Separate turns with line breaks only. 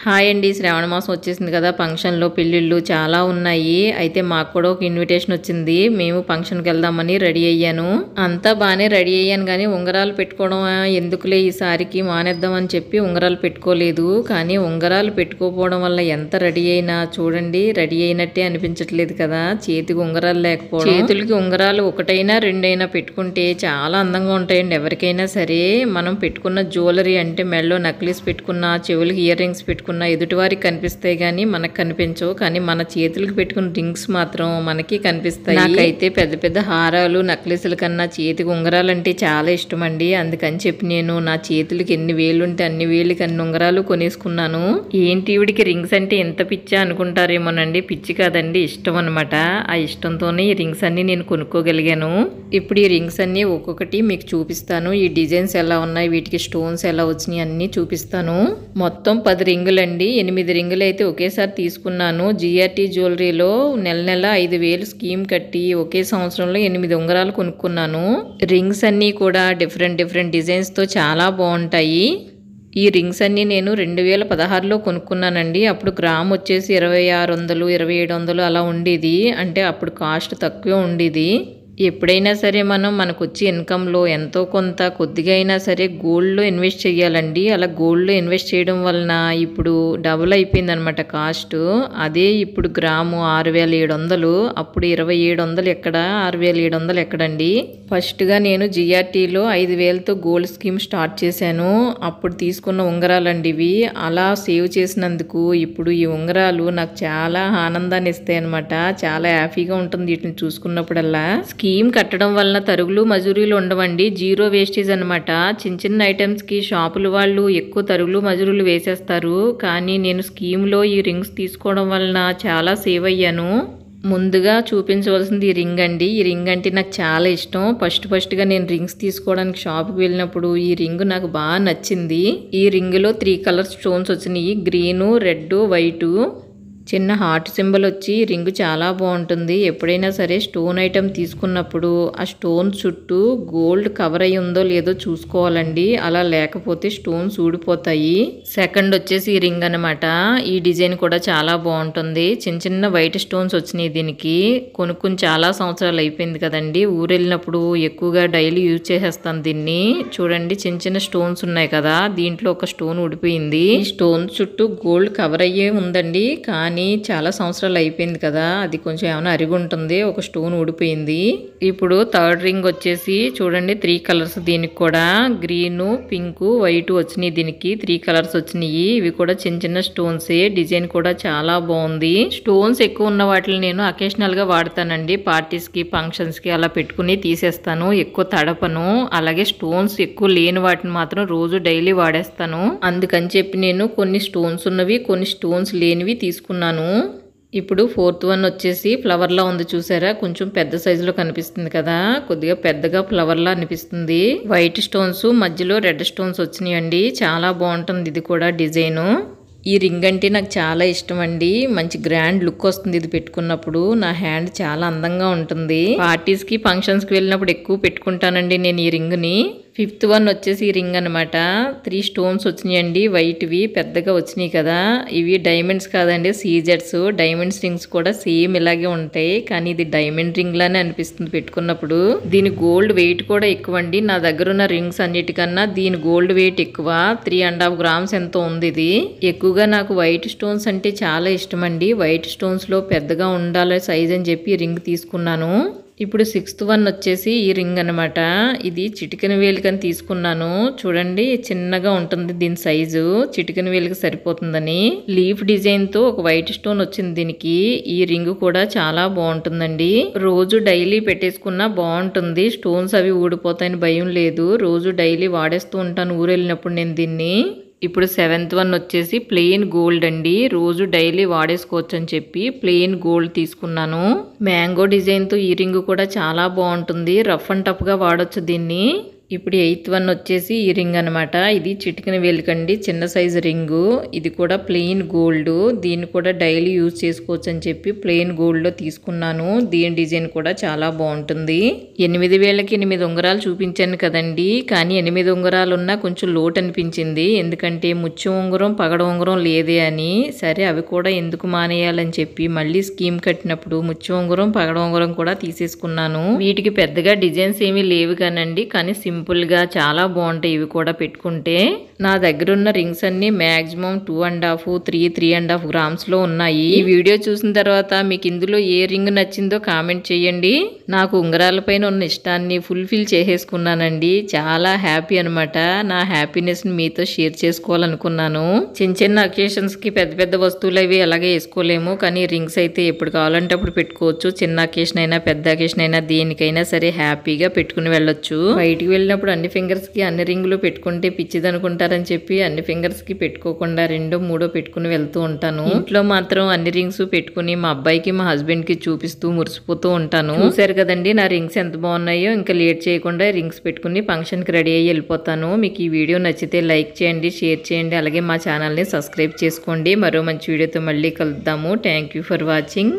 Hi అండి. శ్రావణ మాసం వచ్చేసింది కదా. ఫంక్షన్‌లో పెళ్ళిళ్ళు చాలా ఉన్నాయి. అయితే మాకు కూడా ఒక ఇన్విటేషన్ వచ్చింది. మేము ఫంక్షన్‌కి వెళ్దామని రెడీ అయ్యాను. అంతా బానే రెడీ అయ్యాను గానీ ఉంగరాలు పెట్టుకోవడం ఎందుకులే ఈసారికి మానేద్దామని చెప్పి ఉంగరాలు పెట్టుకోలేదు. కానీ ఉంగరాలు పెట్టుకోకపోవడం వల్ల ఎంత రెడీ అయినా చూడండి రెడీ అయినట్టే అనిపించట్లేదు కదా. చేతికి ఉంగరాలు లేకపోవడం. చేతులకి ఉంగరాలు ఒకటైనా రెండైనా పెట్టుకుంటే చాలా అందంగా ఉంటాయండి ఎవరికైనా సరే. మనం పెట్టుకున్న జ్యువెలరీ అంటే మెడలో నెక్లెస్ పెట్టుకున్న, చెవులకి ఇయర్ రింగ్స్ పెట్టుకున్న ఎదుటివారికి కనిపిస్తాయి కానీ మనకు కనిపించవు. కానీ మన చేతులకు పెట్టుకున్న రింగ్స్ మాత్రం మనకి కనిపిస్తాయి. నాకైతే పెద్ద పెద్ద హారాలు నెక్లెస్ల కన్నా చేతికి ఉంగరాలు అంటే చాలా ఇష్టం అండి. అందుకని చెప్పి నేను నా చేతులకి ఎన్ని వేలు ఉంటే అన్ని వేలకి అన్ని ఉంగరాలు కొనేసుకున్నాను. ఏంటి ఈవిడికి రింగ్స్ అంటే ఎంత పిచ్చా అనుకుంటారేమోనండి. పిచ్చి కాదండి, ఇష్టం అనమాట. ఆ ఇష్టంతోనే ఈ రింగ్స్ అన్ని నేను కొనుక్కోగలిగాను. ఇప్పుడు ఈ రింగ్స్ అన్ని ఒక్కొక్కటి మీకు చూపిస్తాను. ఈ డిజైన్స్ ఎలా ఉన్నాయి, వీటికి స్టోన్స్ ఎలా వచ్చినాయి అన్ని చూపిస్తాను. మొత్తం 10 రింగులండి. 8 రింగులు అయితే ఒకేసారి తీసుకున్నాను. జిఆర్టీ జ్యువెలరీలో నెల నెల 5,000 స్కీమ్ కట్టి ఒకే సంవత్సరంలో 8 ఉంగరాలు కొనుక్కున్నాను. రింగ్స్ అన్నీ కూడా డిఫరెంట్ డిజైన్స్తో చాలా బాగుంటాయి. ఈ రింగ్స్ అన్నీ నేను 2016లో కొనుక్కున్నానండి. అప్పుడు గ్రామ్ వచ్చేసి 2600, 2700 అలా ఉండేది. అంటే అప్పుడు కాస్ట్ తక్కువ ఉండేది. ఎప్పుడైనా సరే మనకు వచ్చే ఇన్కంలో ఎంతో కొంత కొద్దిగా అయినా సరే గోల్డ్లో ఇన్వెస్ట్ చేయాలండి. అలా గోల్డ్లో ఇన్వెస్ట్ చేయడం వలన ఇప్పుడు డబుల్ అయిపోయింది అనమాట కాస్ట్. అదే ఇప్పుడు గ్రాము 6,700, అప్పుడు 2,700 ఎక్కడ, 6,700 ఎక్కడండి. ఫస్ట్గా నేను జిఆర్టీలో 5,000తో గోల్డ్ స్కీమ్ స్టార్ట్ చేశాను. అప్పుడు తీసుకున్న ఉంగరాలండి ఇవి. అలా సేవ్ చేసినందుకు ఇప్పుడు ఈ ఉంగరాలు నాకు చాలా ఆనందాన్ని ఇస్తాయి అనమాట. చాలా హ్యాపీగా ఉంటుంది వీటిని చూసుకున్నప్పుడల్లా. స్కీమ్ కట్టడం వలన తరుగులు మజూరీలు ఉండవండి. జీరో వేస్టేజ్ అనమాట. చిన్న ఐటమ్స్కి షాపుల వాళ్ళు ఎక్కువ తరుగులు మజూరీలు వేసేస్తారు. కానీ నేను స్కీమ్లో ఈ రింగ్స్ తీసుకోవడం వలన చాలా సేవ్ అయ్యాను. ముందుగా చూపించవలసింది ఈ రింగ్ అండి. ఈ రింగ్ అంటే నాకు చాలా ఇష్టం. ఫస్ట్గా నేను రింగ్స్ తీసుకోవడానికి షాప్కి వెళ్ళినప్పుడు ఈ రింగ్ నాకు బాగా నచ్చింది. ఈ రింగ్లో 3 కలర్ స్టోన్స్ వచ్చినాయి. Green, red, white. చిన్న హార్ట్ సింబల్ వచ్చి రింగ్ చాలా బాగుంటుంది. ఎప్పుడైనా సరే స్టోన్ ఐటమ్ తీసుకున్నప్పుడు ఆ స్టోన్ చుట్టూ గోల్డ్ కవర్ అయ్యి ఉందో లేదో చూసుకోవాలండి. అలా లేకపోతే స్టోన్స్ ఊడిపోతాయి. సెకండ్ వచ్చేసి ఈ రింగ్ అనమాట. ఈ డిజైన్ కూడా చాలా బాగుంటుంది. చిన్న వైట్ స్టోన్స్ వచ్చినాయి దీనికి. కొనుక్కుని చాలా సంవత్సరాలు అయిపోయింది కదండి. ఊరు వెళ్ళినప్పుడు ఎక్కువగా డైలీ యూజ్ చేసేస్తాను దీన్ని. చూడండి చిన్న స్టోన్స్ ఉన్నాయి కదా, దీంట్లో ఒక స్టోన్ ఊడిపోయింది. ఈ స్టోన్ చుట్టూ గోల్డ్ కవర్ అయ్యే ఉందండి. కానీ చాలా సంవత్సరాలు అయిపోయింది కదా, అది కొంచెం ఏమైనా అరిగి ఉంటుంది. ఒక స్టోన్ ఊడిపోయింది. ఇప్పుడు థర్డ్ రింగ్ వచ్చేసి చూడండి 3 కలర్స్. దీనికి కూడా గ్రీను, పింక్, వైట్ వచ్చినాయి. దీనికి 3 కలర్స్ వచ్చినాయి. ఇవి కూడా చిన్న స్టోన్సే. డిజైన్ కూడా చాలా బాగుంది. స్టోన్స్ ఎక్కువ ఉన్న వాటిని నేను అకేషనల్ గా వాడతానండి. పార్టీస్ కి, ఫంక్షన్స్ కి అలా పెట్టుకుని తీసేస్తాను. ఎక్కువ తడపను. అలాగే స్టోన్స్ ఎక్కువ లేని వాటిని మాత్రం రోజు డైలీ వాడేస్తాను. అందుకని చెప్పి నేను కొన్ని స్టోన్స్ ఉన్నవి, కొన్ని స్టోన్స్ లేనివి తీసుకున్నాను. ఇప్పుడు 4th వన్ వచ్చేసి ఫ్లవర్ లా ఉంది చూసారా. కొంచెం పెద్ద సైజులో కనిపిస్తుంది కదా, కొద్దిగా పెద్దగా ఫ్లవర్ లా అనిపిస్తుంది. వైట్ స్టోన్స్ మధ్యలో రెడ్ స్టోన్స్ వచ్చినాయండి. చాలా బాగుంటుంది ఇది కూడా డిజైను. ఈ రింగ్ అంటే నాకు చాలా ఇష్టం అండి. మంచి గ్రాండ్ లుక్ వస్తుంది ఇది పెట్టుకున్నప్పుడు. నా హ్యాండ్ చాలా అందంగా ఉంటుంది. పార్టీస్ కి, ఫంక్షన్స్ కి వెళ్ళినప్పుడు ఎక్కువ పెట్టుకుంటానండి నేను ఈ రింగ్ ని. 5th వన్ వచ్చేసి ఈ రింగ్ అనమాట. 3 స్టోన్స్ వచ్చినాయండి. వైట్వి పెద్దగా వచ్చినాయి కదా. ఇవి డైమండ్స్ కాదండి, సీజెడ్స్. డైమండ్స్ రింగ్స్ కూడా సేమ్ ఇలాగే ఉంటాయి. కానీ ఇది డైమండ్ రింగ్ లానే అనిపిస్తుంది పెట్టుకున్నప్పుడు. దీని గోల్డ్ వెయిట్ కూడా ఎక్కువ అండి. నా దగ్గర ఉన్న రింగ్స్ అన్నిటికన్నా దీని గోల్డ్ వెయిట్ ఎక్కువ. 3.5 గ్రామ్స్ ఎంతో ఉంది ఇది. ఎక్కువగా నాకు వైట్ స్టోన్స్ అంటే చాలా ఇష్టం అండి. వైట్ స్టోన్స్ లో పెద్దగా ఉండాలి సైజ్ అని చెప్పి రింగ్ తీసుకున్నాను. ఇప్పుడు 6th వన్ వచ్చేసి ఈ రింగ్ అనమాట. ఇది చిటికెన వేలికని తీసుకున్నాను. చూడండి చిన్నగా ఉంటుంది దీని సైజు. చిటికెన వేలికి సరిపోతుందని లీఫ్ డిజైన్ తో ఒక వైట్ స్టోన్ వచ్చింది దీనికి. ఈ రింగ్ కూడా చాలా బాగుంటుందండి. రోజు డైలీ పెట్టేసుకున్నా బాగుంటుంది. స్టోన్స్ అవి ఊడిపోతాయని భయం లేదు. రోజు డైలీ వాడేస్తూ ఉంటాను ఊరు వెళ్ళినప్పుడు నేను దీన్ని. ఇప్పుడు 7th వన్ వచ్చేసి ప్లెయిన్ గోల్డ్ అండి. రోజు డైలీ వాడేసుకోవచ్చు అని చెప్పి ప్లెయిన్ గోల్డ్ తీసుకున్నాను. మ్యాంగో డిజైన్తో ఈ రింగ్ కూడా చాలా బాగుంటుంది. రఫ్ అండ్ టఫ్గా వాడొచ్చు దీన్ని. ఇప్పుడు 8th వన్ వచ్చేసి ఈ రింగ్ అనమాట. ఇది చిటికెన వేలికండి చిన్న సైజు రింగు. ఇది కూడా ప్లెయిన్ గోల్డ్. దీన్ని కూడా డైలీ యూజ్ చేసుకోవచ్చు అని చెప్పి ప్లెయిన్ గోల్డ్లో తీసుకున్నాను. దీని డిజైన్ కూడా చాలా బాగుంటుంది. 8 వేలకి 8 ఉంగరాలు చూపించాను కదండి, కానీ 8 ఉంగరాలు ఉన్నా కొంచెం లోటు అనిపించింది. ఎందుకంటే ముత్యం ఉంగరం పగడ ఉంగరం లేదే అని. సరే అవి కూడా ఎందుకు మానేయాలని చెప్పి మళ్ళీ స్కీమ్ కట్టినప్పుడు ముత్యం ఉంగరం పగడ ఉంగరం కూడా తీసేసుకున్నాను. వీటికి పెద్దగా డిజైన్స్ ఏమీ లేవు కానండి, కానీ సింపుల్గా చాలా బాగుంటాయి ఇవి కూడా పెట్టుకుంటే. నా దగ్గర ఉన్న రింగ్స్ అన్ని మ్యాక్సిమం 2.5, 3.5 గ్రామ్స్లో ఉన్నాయి. ఈ వీడియో చూసిన తర్వాత మీకు ఇందులో ఏ రింగ్ నచ్చిందో కామెంట్ చేయండి. నాకు ఉంగరాల పైన ఉన్న ఇష్టాన్ని ఫుల్ఫిల్ చేసేసుకున్నానండి. చాలా హ్యాపీ అనమాట. నా హ్యాపీనెస్ని మీతో షేర్ చేసుకోవాలనుకున్నాను. చిన్న చిన్న అకేషన్స్కి పెద్ద పెద్ద వస్తువులు అవి అలాగే వేసుకోలేము, కానీ రింగ్స్ అయితే ఎప్పుడు కావాలంటే అప్పుడు పెట్టుకోవచ్చు. చిన్న అకేషన్ అయినా పెద్ద అకేషన్ అయినా దేనికైనా సరే హ్యాపీగా పెట్టుకుని వెళ్ళొచ్చు. బయటికి వెళ్ళినప్పుడు అన్ని ఫింగర్స్కి అన్ని రింగులు పెట్టుకుంటే పిచ్చిది అనుకుంటారని చెప్పి అన్ని ఫింగర్స్కి పెట్టుకోకుండా 2, 3 పెట్టుకుని వెళ్తూ ఉంటాను. ఇంట్లో మాత్రం అన్ని రింగ్స్ పెట్టుకుని మా అబ్బాయికి మా హస్బెండ్కి చూపిస్తూ మురిసిపోతూ ఉంటాను. చూసారు కదండి నా రింగ్స్ ఎంత బాగున్నాయో. ఇంకా లేట్ చేయకుండా రింగ్స్ పెట్టుకుని ఫంక్షన్కి రెడీ అయ్యి వెళ్ళిపోతాను. మీకు ఈ వీడియో నచ్చితే లైక్ చేయండి, షేర్ చేయండి, అలాగే మా ఛానల్ని సబ్స్క్రైబ్ చేసుకోండి. మరో మంచి వీడియోతో మళ్ళీ కలుద్దాము. Thank you for watching.